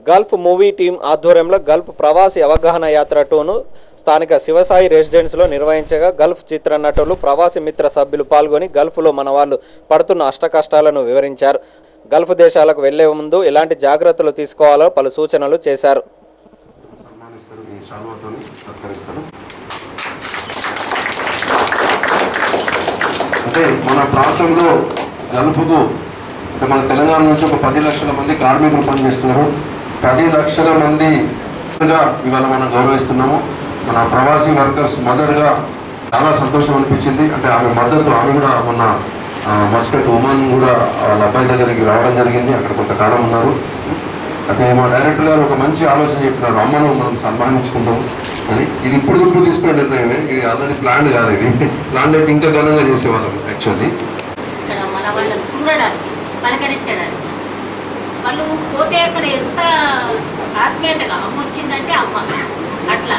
Gulf movie team ఆధ్వర్యంలో Gulf ప్రవాసి అవగాహన యాత్ర టూను స్థానిక శివసాయి రెసిడెన్స్లో నిర్వహించగా గల్ఫ్ చిత్ర నటులు ప్రవాసి మిత్ర సభ్యులు పాల్గొని గల్ఫ్లో మన వాళ్ళు పడుతున్న అష్టకష్టాలను వివరించారు. గల్ఫ్ దేశాలకు వెళ్లే ముందు ఎలాంటి జాగ్రత్తలు తీసుకోవాలో పలు సూచనలు చేశారు. అంటే మన ప్రాంతంలో గల్ఫ్కు మన తెలంగాణ నుంచి ఒక 10 లక్షల మంది కార్మికులు పనిచేస్తున్నారు. 10 లక్షల మందిగా ఇవాళ మనం గౌరవిస్తున్నాము. మన ప్రవాసీ వర్కర్స్ మదర్గా చాలా సంతోషం అనిపించింది. అంటే ఆమె మద్దతు, ఆమె కూడా మొన్న మస్కట్ ఉమాన్ కూడా వాళ్ళ అబ్బాయి దగ్గరికి రావడం జరిగింది. అక్కడ కొంతకాలం ఉన్నారు. అయితే మా డైరెక్టర్ గారు ఒక మంచి ఆలోచన చెప్పినారు, అమ్మను మనం సన్మానించుకుందాం అని. ఇది ఇప్పుడు తీసుకునే నిర్ణయమే, ఇది ఆల్రెడీ ప్లాన్ కాదు. ఇది ప్లాన్ అయితే ఇంకా ఘనంగా చేసేవాళ్ళం. యాక్చువల్లీ పలకరించడానికి వాళ్ళు పోతే అక్కడ ఎంత ఆత్మీయతగా అమ్మ వచ్చిందంటే అమ్మ అట్లా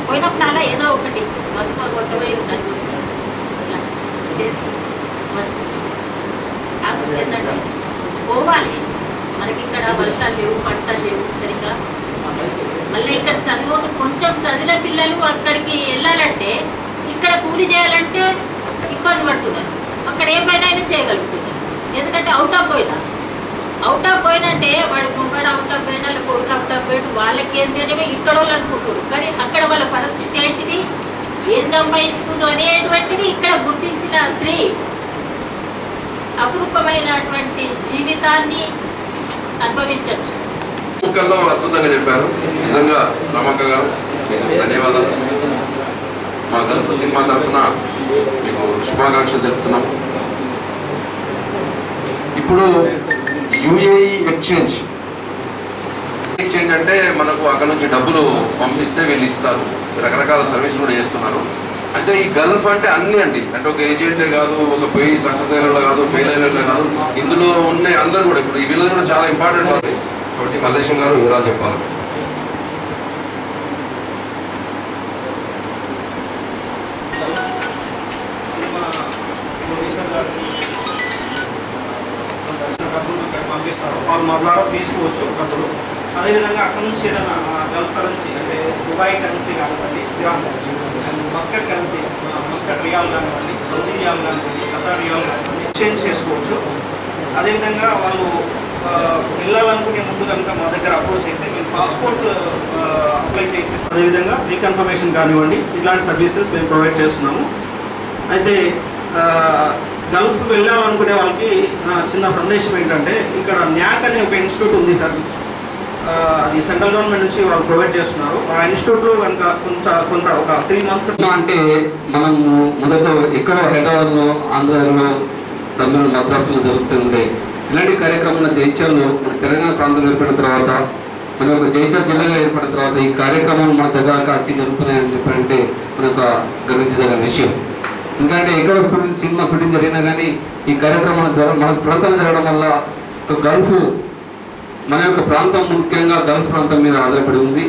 పోయినప్పుడు అలా ఏదో ఒకటి వస్తువు కోసమే ఉండాలి అట్లా చేసి వస్తుంది. కాకపోతే ఏంటంటే పోవాలి, మనకి ఇక్కడ వర్షాలు లేవు, పంటలు లేవు సరిగ్గా. మళ్ళీ ఇక్కడ కొంచెం చదివిన పిల్లలు అక్కడికి వెళ్ళాలంటే ఇక్కడ కూలి చేయాలంటే ఇబ్బంది పడుతున్నారు. అక్కడ ఏ పైన అయినా చేయగలుగుతున్నారు. ఎందుకంటే అవుట్ ఆఫ్ పోయిన అంటే వాడి ముంగడు అవుట్ ఆఫ్ పోయిన, వాళ్ళ కొడుకు అవుట్ ఆఫ్ పోయిన, వాళ్ళకి ఏం తెలియదు ఇక్కడ వాళ్ళు అనుకుంటారు. కానీ అక్కడ వాళ్ళ పరిస్థితి ఏంటిది, ఏం సంపాదిస్తున్నారు అనేటువంటిది ఇక్కడ గుర్తించిన శ్రీ అపురూపమైనటువంటి జీవితాన్ని అనుభవించవచ్చు. అద్భుతంగా చెప్పారు. నిజంగా రమక్క గారు ధన్యవాదాలు. మా గల్ఫ్ సినిమా తరఫున మీకు శుభాకాంక్షలు తెలుపుతున్నాము. ఇప్పుడు యుఏఈ ఎక్స్చేంజ్ అంటే మనకు అక్కడ నుంచి డబ్బులు పంపిస్తే వీళ్ళు ఇస్తారు. రకరకాల సర్వీసులు కూడా చేస్తున్నారు. అంటే ఈ గల్ఫ్ అంటే అన్నీ అండి. అంటే ఒక ఏజెంటే కాదు, ఒక పోయి సక్సెస్ అయిన కాదు, ఫెయిల్ అయిన కాదు, ఇందులో ఉన్న అందరూ కూడా ఇప్పుడు ఈ వీళ్ళు కూడా చాలా ఇంపార్టెంట్ అవుతుంది. కాబట్టి మల్లేశం గారు వివరాలు చెప్పాలి. పంపిస్తారు, వాళ్ళు మా ద్వారా తీసుకోవచ్చు డబ్బులు. అదేవిధంగా అక్కడ నుంచి ఏదైనా గల్ఫ్ కరెన్సీ అంటే దుబాయ్ కరెన్సీ కానివ్వండి, మస్కట్ కరెన్సీ, మస్కట్ రియాల్ కానివ్వండి, సౌదీ రియాల్ కానివ్వండి, ఖతార్ రియాల్ కానివ్వండి ఎక్స్చేంజ్ చేసుకోవచ్చు. అదేవిధంగా వాళ్ళు వెళ్ళాలనుకునే ముందు కనుక మా దగ్గర అప్రోచ్ అయితే మేము పాస్పోర్ట్ అప్లై చేసేస్తాం. అదేవిధంగా రీకన్ఫర్మేషన్ కానివ్వండి, ఇట్లాంటి సర్వీసెస్ మేము ప్రొవైడ్ చేస్తున్నాము. అయితే గల్ఫ్ వెళ్ళాలనుకునే వాళ్ళకి చిన్న సందేశం ఏంటంటే, ఇక్కడ న్యాక్ అనే ఒక ఇన్స్టిట్యూట్ ఉంది సార్. అది సెంట్రల్ గవర్నమెంట్ నుంచి వాళ్ళు ప్రొవైడ్ చేస్తున్నారు. ఆ ఇన్స్టిట్యూట్లో కనుక కొంత ఒక 3 months అంటే మనము మొదట ఎక్కడ హైదరాబాద్లో, ఆంధ్రాలో, తమిళ మద్రాసులో జరుగుతుండే ఇలాంటి కార్యక్రమాల జైచర్లో తెలంగాణ ప్రాంతం ఏర్పడిన తర్వాత, మన ఒక జైచర్ జిల్లాగా ఏర్పడిన తర్వాత ఈ కార్యక్రమాలు మన దగ్గర వచ్చి జరుగుతున్నాయని చెప్పారంటే మనకు గర్వించదగిన విషయం. ఎందుకంటే ఎక్కడ సినిమా షూటింగ్ జరిగినా కానీ ఈ కార్యక్రమాలు మనకు ప్రాంతాలు జరగడం వల్ల గల్ఫ్ మన యొక్క ప్రాంతం, ముఖ్యంగా గల్ఫ్ ప్రాంతం మీద ఆధారపడి ఉంది.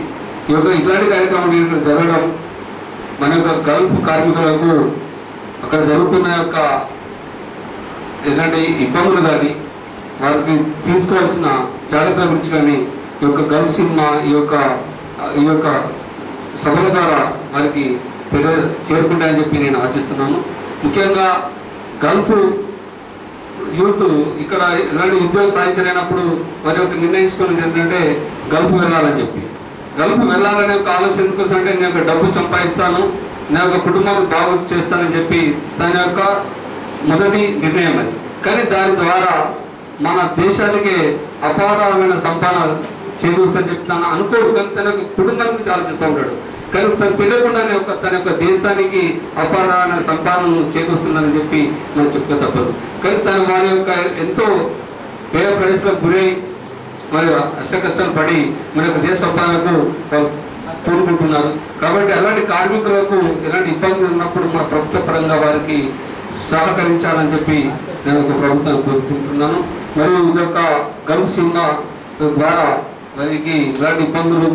ఇలాంటి కార్యక్రమాలు జరగడం మన యొక్క గల్ఫ్ కార్మికులకు అక్కడ జరుగుతున్న యొక్క ఎలాంటి ఇబ్బందులు కానీ, వారికి తీసుకోవాల్సిన జాగ్రత్తల గురించి కానీ ఈ యొక్క గల్ఫ్ సినిమా ఈ యొక్క సభల ద్వారా వారికి చేరుకుంటాయని చెప్పి నేను ఆశిస్తున్నాను. ముఖ్యంగా గల్ఫ్ యూత్ ఇక్కడ ఎలాంటి ఉద్యోగం సాధించలేనప్పుడు వారి యొక్క నిర్ణయించుకున్నది ఏంటంటే గల్ఫ్ వెళ్ళాలని చెప్పి. గల్ఫ్ వెళ్ళాలనే ఒక ఆలోచన ఎందుకోసం అంటే, నేను ఒక డబ్బు సంపాదిస్తాను, నేను ఒక కుటుంబాన్ని బాగు చేస్తానని చెప్పి తన యొక్క మొదటి నిర్ణయం అది. కానీ దాని ద్వారా మన దేశానికి అపారమైన సంపాదన చేకూరుస్తని చెప్పి తను అనుకోడు. కానీ తన యొక్క కుటుంబాన్ని గురించి ఆలోచిస్తూ ఉంటాడు. కానీ తను తెలియకుండానే తన యొక్క దేశానికి అపారమైన సంపాదనను చేకూరుస్తుందని చెప్పి మనం చెప్పుకో తప్పదు. కానీ తను వారి యొక్క ఎంతో పేద ప్రదేశాలకు గురై మరి అష్ట కష్టాలు పడి మన యొక్క దేశ సంపాదనకు తోడుకుంటున్నారు. కాబట్టి అలాంటి కార్మికులకు ఎలాంటి ఇబ్బందులు ఉన్నప్పుడు మన ప్రభుత్వ పరంగా వారికి సహకరించాలని చెప్పి నేను ఒక ప్రభుత్వాన్ని కోరుకుంటున్నాను. మరియు ఈ యొక్క గల్ఫ్ సినిమా ద్వారా వారికి ఇలాంటి ఇబ్బందులు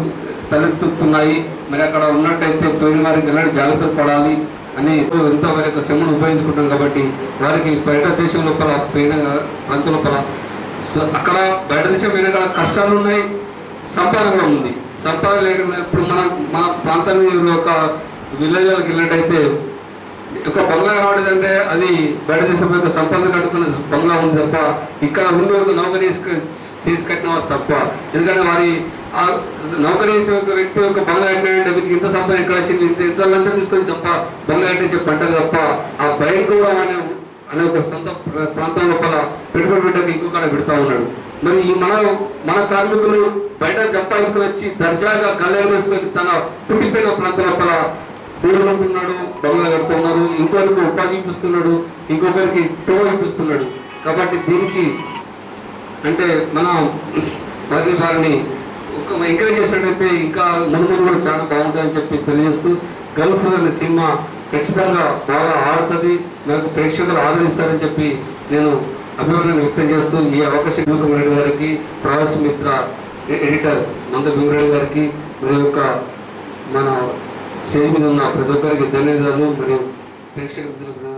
తలెత్తుతున్నాయి. మరి అక్కడ ఉన్నట్టయితే పోయిన వారికి ఎలాంటి జాగ్రత్తలు పడాలి అని ఎంతో వారి యొక్క శ్రమను ఉపయోగించుకుంటాం. కాబట్టి వారికి బయట దేశం లోపల పోయిన ప్రాంతం లోపల అక్కడ బయట దేశం పోయిన కష్టాలు ఉన్నాయి, సంపాదన ఉంది. సంపాదన లేకుండా ఇప్పుడు మన ప్రాంతానికి ఒక విలేజ్లోకి వెళ్ళినట్టయితే ఒక బంగ్లా రావడదంటే అది బయట దేశం యొక్క సంపద కట్టుకున్న బంగ్లా ఉంది తప్ప ఇక్కడ ఉండి ఒక నౌకరీ తీసుకట్టిన వారు తప్ప. ఎందుకంటే వారి ఆ నౌకరీ యొక్క వ్యక్తి యొక్క బంగ్లా కట్టినంటే మీకు ఇంత సంపద ఎక్కడ వచ్చింది, ఇంత లంచం తీసుకొని తప్ప బంగ్లా కట్టిన చెప్పి అంటారు తప్ప ఆ బయట అనే ఒక సొంత ప్రాంతం లోపల పెట్టుబడి పెట్టక ఇంకొక పెడతా ఉన్నాడు. మరి ఈ మన కార్మికులు బయట సంపాదించుకొని వచ్చి దర్జాగా గల్లేరు వేసుకొని తన పుట్టిపోయిన ప్రాంతం లోపల ఊరు ఉంటున్నాడు, బంగ్లా కడుతున్నారు, ఇంకొకరికి ఉపాధి చూపిస్తున్నాడు, ఇంకొకరికి తోవ చూపిస్తున్నాడు. కాబట్టి దీనికి అంటే మనం మరి వారిని ఒక ఎంకరేజ్ చేసినట్టయితే ఇంకా మునుమును కూడా చాలా బాగుంటుందని చెప్పి తెలియజేస్తూ గల్ఫ్ అనే సినిమా ఖచ్చితంగా బాగా ఆడుతుంది, నాకు ప్రేక్షకులు ఆదరిస్తారని చెప్పి నేను అభిమానాన్ని వ్యక్తం చేస్తూ ఈ అవకాశం భీమరెడ్డి గారికి, ప్రవాసి మిత్ర ఎడిటర్ మంద భీమరెడ్డి గారికి, మరి యొక్క మన స్టేజ్ మీద ఉన్న ప్రతి ఒక్కరికి ధన్యవాదాలు మరియు ప్రేక్షకులకు